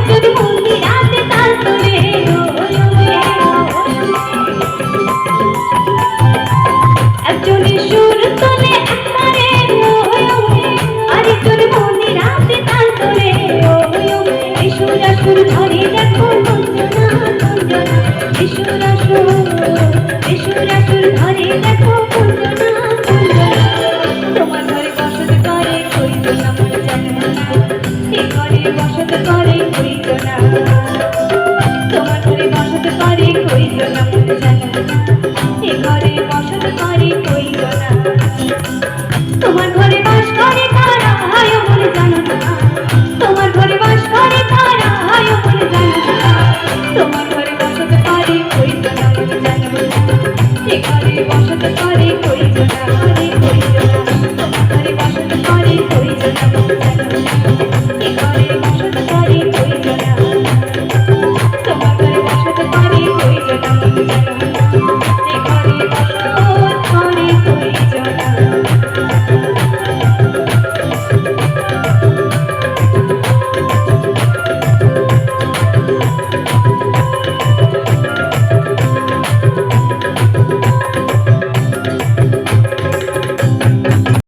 তোর মন্দির রাতে তাল তোলে একজনের সুর তোলে একবারে আরে তোর মন্দির রাতে তাল তোলে এসুর আসুর ধরে দেখো বন্দনা বন্দনা এসুর আসুর ধরে দেখো বন্দনা বন্দনা তোমার ঘরে বসত করে কইল না মন জানো না এ ঘরে বসত করে কইল না তোমার ঘরে বসত করে কইল না মন জানো না এ ঘরে বসত করে কইল না তোমার ঘরে বাস করে তারা হায় মন জানো না তোমার ঘরে বাস করে তারা হায় মন জানো না তোমার ঘরে বসত করে কইল না মন জানো না এ ঘরে বসত করে কইল না রে কইল না তোমার ঘরে বসত করে কইল না মন জানো না এ ঘরে